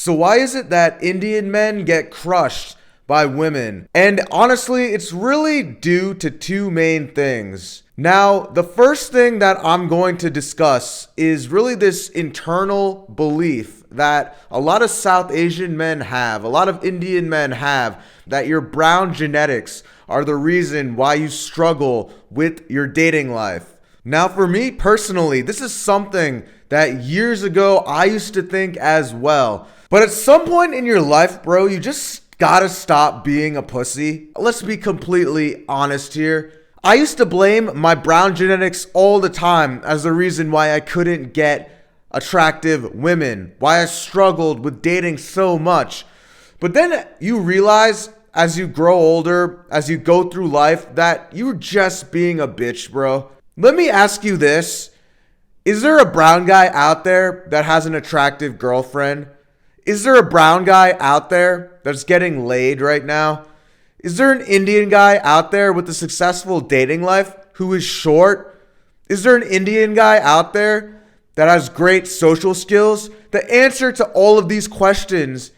So why is it that Indian men get crushed by women? And honestly, it's really due to two main things. Now, the first thing that I'm going to discuss is really this internal belief that a lot of South Asian men have, a lot of Indian men have, that your brown genetics are the reason why you struggle with your dating life. Now, for me personally, this is something that years ago I used to think as well. But at some point in your life, bro, you just gotta stop being a pussy. Let's be completely honest here. I used to blame my brown genetics all the time as the reason why I couldn't get attractive women, why I struggled with dating so much. But then you realize as you grow older, as you go through life, that you're just being a bitch, bro. Let me ask you this. Is there a brown guy out there that has an attractive girlfriend? Is there a brown guy out there that's getting laid right now? Is there an Indian guy out there with a successful dating life who is short? Is there an Indian guy out there that has great social skills? The answer to all of these questions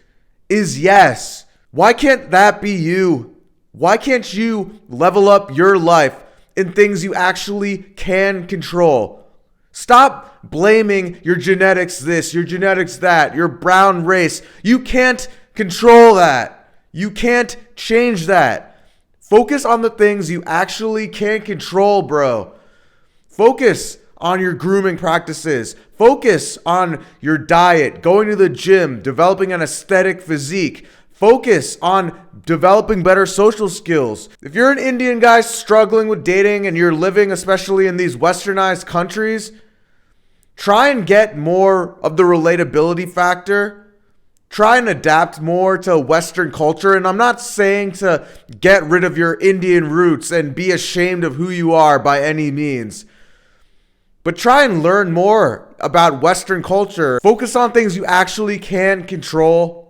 is yes. Why can't that be you? Why can't you level up your life in things you actually can control? Stop blaming your genetics this, your genetics that, your brown race. You can't control that. You can't change that. Focus on the things you actually can control, bro. Focus on your grooming practices. Focus on your diet, going to the gym, developing an aesthetic physique. Focus on developing better social skills. If you're an Indian guy struggling with dating and you're living especially in these westernized countries, try and get more of the relatability factor. Try and adapt more to Western culture. And I'm not saying to get rid of your Indian roots and be ashamed of who you are by any means. But try and learn more about Western culture. Focus on things you actually can control.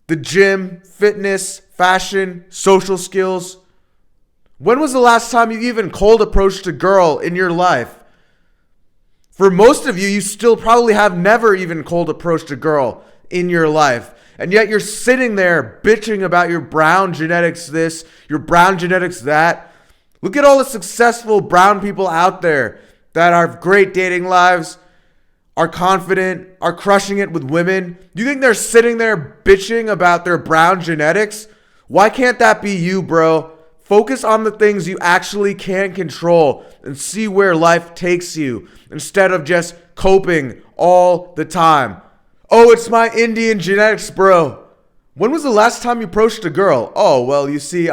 The gym, fitness, fashion, social skills. When was the last time you even cold approached a girl in your life? For most of you, you still probably have never even cold approached a girl in your life. And yet you're sitting there bitching about your brown genetics this, your brown genetics that. Look at all the successful brown people out there that have great dating lives, are confident, are crushing it with women. Do you think they're sitting there bitching about their brown genetics? Why can't that be you, bro? Focus on the things you actually can control and see where life takes you instead of just coping all the time. Oh, it's my Indian genetics, bro. When was the last time you approached a girl? Oh, well, you see,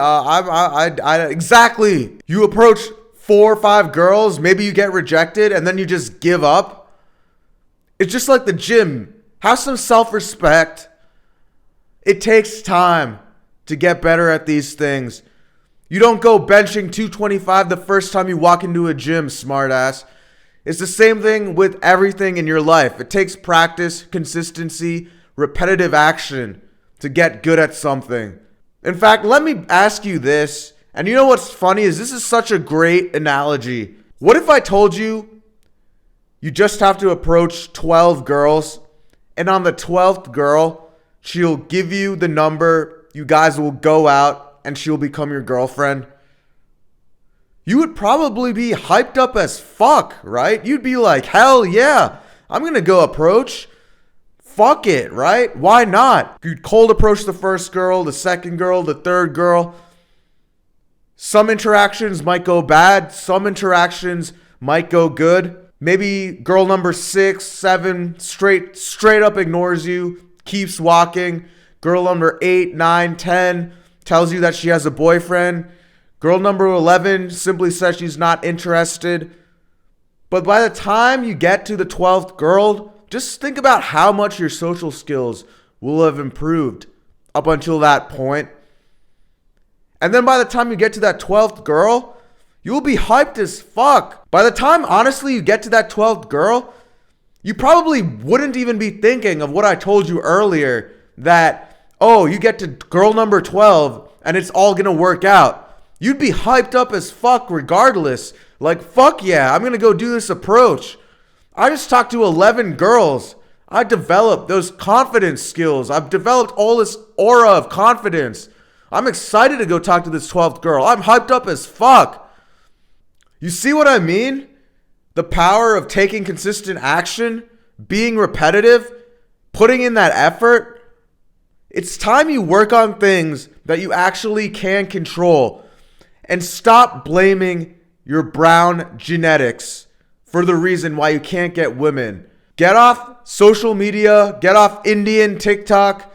exactly. You approach 4 or 5 girls, maybe you get rejected, and then you just give up. It's just like the gym. Have some self-respect. It takes time to get better at these things. You don't go benching 225 the first time you walk into a gym, smartass. It's the same thing with everything in your life. It takes practice, consistency, repetitive action to get good at something. In fact, let me ask you this. And you know what's funny is this is such a great analogy. What if I told you you just have to approach 12 girls, and on the 12th girl, she'll give you the number, you guys will go out, and she'll become your girlfriend? You would probably be hyped up as fuck, right? You'd be like, hell yeah, I'm gonna go approach. Fuck it, right? Why not? You'd cold approach the first girl, the second girl, the third girl. Some interactions might go bad. Some interactions might go good. Maybe girl number 6, 7 straight up ignores you, keeps walking. Girl number 8, 9, 10 tells you that she has a boyfriend. Girl number 11 simply says she's not interested. But by the time you get to the 12th girl, just think about how much your social skills will have improved up until that point. And then by the time you get to that 12th girl, you'll be hyped as fuck. By the time, honestly, you get to that 12th girl, you probably wouldn't even be thinking of what I told you earlier, that, oh, you get to girl number 12 and it's all gonna work out. You'd be hyped up as fuck regardless. Like, fuck yeah, I'm gonna go do this approach. I just talked to 11 girls. I developed those confidence skills. I've developed all this aura of confidence. I'm excited to go talk to this 12th girl. I'm hyped up as fuck. You see what I mean? The power of taking consistent action, being repetitive, putting in that effort. It's time you work on things that you actually can control and stop blaming your brown genetics for the reason why you can't get women. Get off social media, get off Indian TikTok,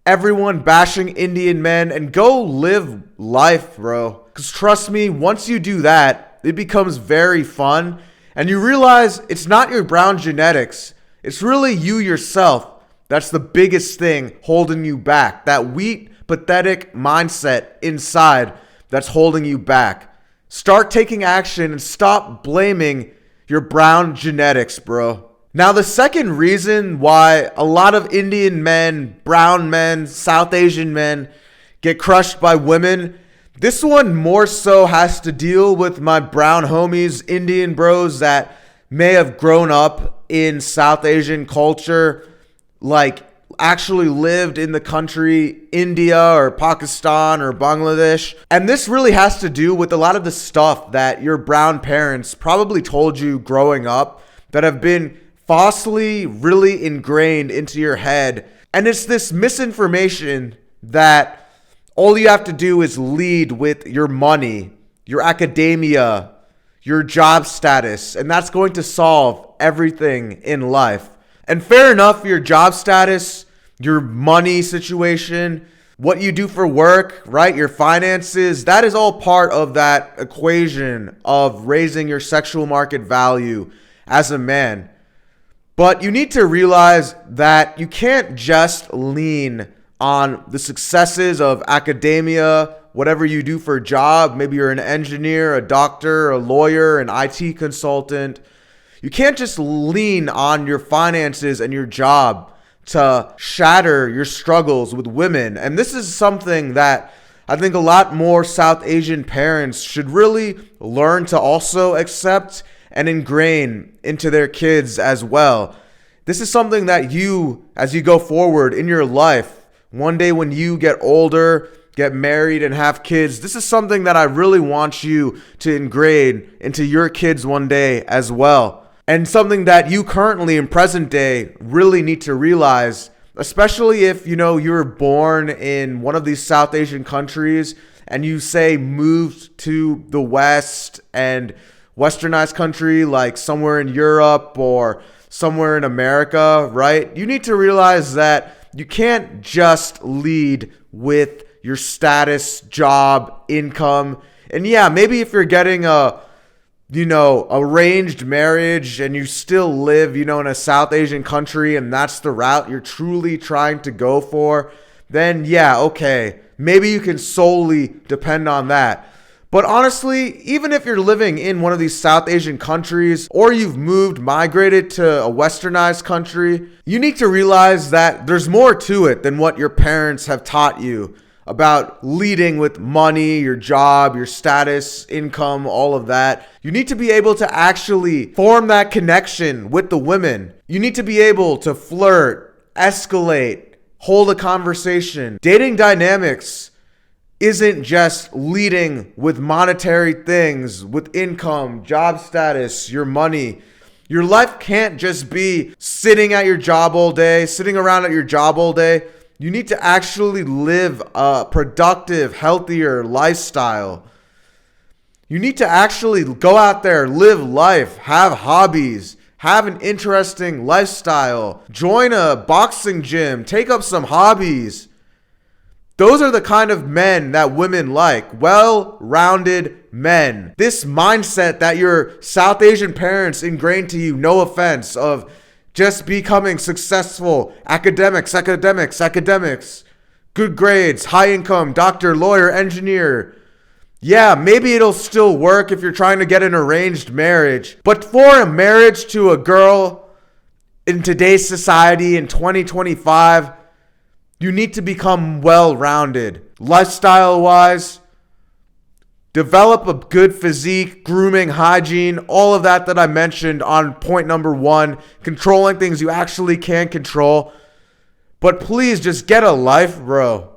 everyone bashing Indian men, and go live life, bro. Because trust me, once you do that, it becomes very fun. And you realize it's not your brown genetics. It's really you yourself. That's the biggest thing holding you back. That weak, pathetic mindset inside that's holding you back. Start taking action and stop blaming your brown genetics, bro. Now, the second reason why a lot of Indian men, brown men, South Asian men get crushed by women, this one more so has to deal with my brown homies, Indian bros that may have grown up in South Asian culture, like actually lived in the country India or Pakistan or Bangladesh. And this really has to do with a lot of the stuff that your brown parents probably told you growing up that have been falsely really ingrained into your head. And it's this misinformation that all you have to do is lead with your money, your academia, your job status, and that's going to solve everything in life. And fair enough, your job status, your money situation, what you do for work, right? Your finances, that is all part of that equation of raising your sexual market value as a man. But you need to realize that you can't just lean on the successes of academia, whatever you do for a job. Maybe you're an engineer, a doctor, a lawyer, an IT consultant. You can't just lean on your finances and your job to shatter your struggles with women. And this is something that I think a lot more South Asian parents should really learn to also accept and ingrain into their kids as well. This is something that you, as you go forward in your life, one day when you get older, get married and have kids, this is something that I really want you to ingrain into your kids one day as well. And something that you currently in present day really need to realize, especially if, you know, you were born in one of these South Asian countries and you say moved to the West and westernized country like somewhere in Europe or somewhere in America, right? You need to realize that you can't just lead with your status, job, income. And yeah, maybe if you're getting a, arranged marriage and you still live, in a South Asian country and that's the route you're truly trying to go for, then yeah, okay, maybe you can solely depend on that. But honestly, even if you're living in one of these South Asian countries or you've migrated to a westernized country, you need to realize that there's more to it than what your parents have taught you about leading with money, your job, your status, income, all of that. You need to be able to actually form that connection with the women. You need to be able to flirt, escalate, hold a conversation. Dating dynamics isn't just leading with monetary things, with income, job status, your money. Your life can't just be sitting at your job all day, sitting around at your job all day. You need to actually live a productive, healthier lifestyle. You need to actually go out there, live life, have hobbies, have an interesting lifestyle, join a boxing gym, take up some hobbies. Those are the kind of men that women like. Well-rounded men. This mindset that your South Asian parents ingrained to you, no offense, of just becoming successful, academics, good grades, high income, doctor, lawyer, engineer. Yeah, maybe it'll still work if you're trying to get an arranged marriage. But for a marriage to a girl in today's society in 2025, you need to become well-rounded. Lifestyle-wise, Develop a good physique, grooming, hygiene, all of that I mentioned on point number 1, controlling things you actually can control. But please just get a life, bro.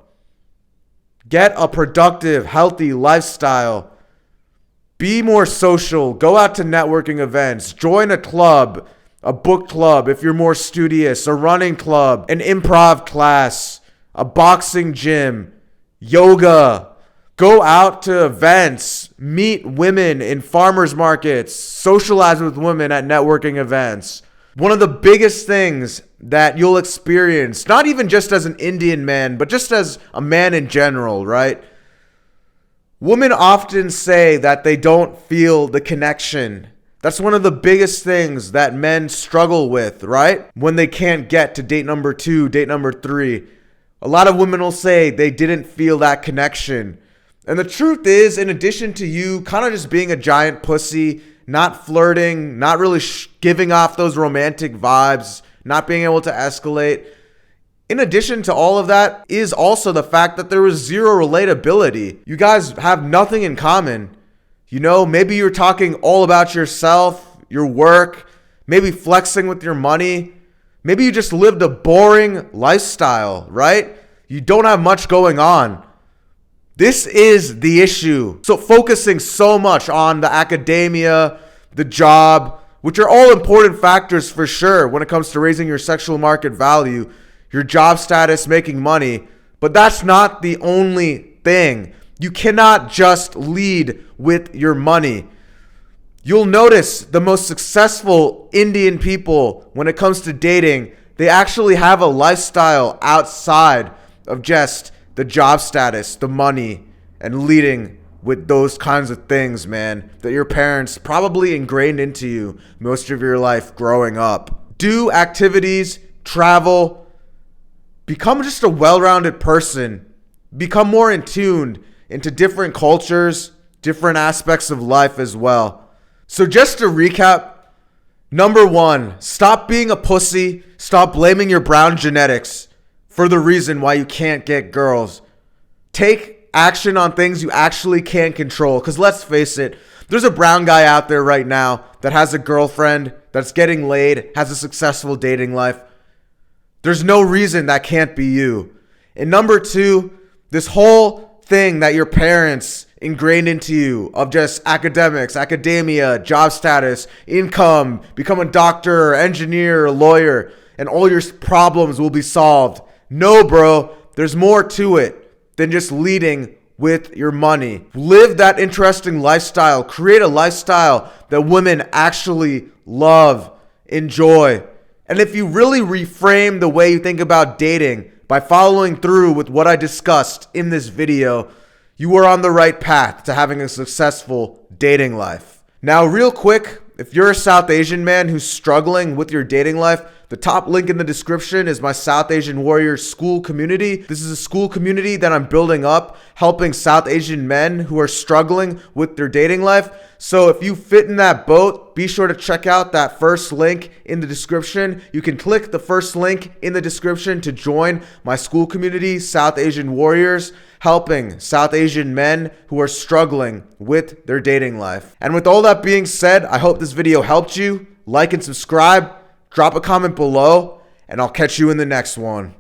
Get a productive, healthy lifestyle. Be more social. Go out to networking events. Join a club, a book club if you're more studious, a running club, an improv class, a boxing gym, yoga. Go out to events, meet women in farmers markets, socialize with women at networking events. One of the biggest things that you'll experience, not even just as an Indian man, but just as a man in general, right? Women often say that they don't feel the connection. That's one of the biggest things that men struggle with, right? When they can't get to date number 2, date number 3. A lot of women will say they didn't feel that connection. And the truth is, in addition to you kind of just being a giant pussy, not flirting, not really giving off those romantic vibes, not being able to escalate, in addition to all of that is also the fact that there was zero relatability. You guys have nothing in common. You know, maybe you're talking all about yourself, your work, maybe flexing with your money. Maybe you just lived a boring lifestyle, right? You don't have much going on. This is the issue. So focusing so much on the academia, the job, which are all important factors for sure when it comes to raising your sexual market value, your job status, making money. But that's not the only thing. You cannot just lead with your money. You'll notice the most successful Indian people, when it comes to dating, they actually have a lifestyle outside of just the job status, the money, and leading with those kinds of things, man, that your parents probably ingrained into you most of your life growing up. Do activities, travel, become just a well-rounded person, become more in tune into different cultures, different aspects of life as well. So just to recap, number 1, stop being a pussy, stop blaming your brown genetics for the reason why you can't get girls. Take action on things you actually can control. Because let's face it, there's a brown guy out there right now that has a girlfriend, that's getting laid, has a successful dating life. There's no reason that can't be you. And number 2, this whole thing that your parents ingrained into you of just academics, academia, job status, income, become a doctor, engineer, lawyer, and all your problems will be solved. No, bro, there's more to it than just leading with your money. Live that interesting lifestyle. Create a lifestyle that women actually love, enjoy. And if you really reframe the way you think about dating by following through with what I discussed in this video, you are on the right path to having a successful dating life. Now, real quick, if you're a South Asian man who's struggling with your dating life, the top link in the description is my South Asian Warriors school community. This is a school community that I'm building up, helping South Asian men who are struggling with their dating life. So if you fit in that boat, be sure to check out that first link in the description. You can click the first link in the description to join my school community, South Asian Warriors, helping South Asian men who are struggling with their dating life. And with all that being said, I hope this video helped you. Like and subscribe. Drop a comment below, and I'll catch you in the next one.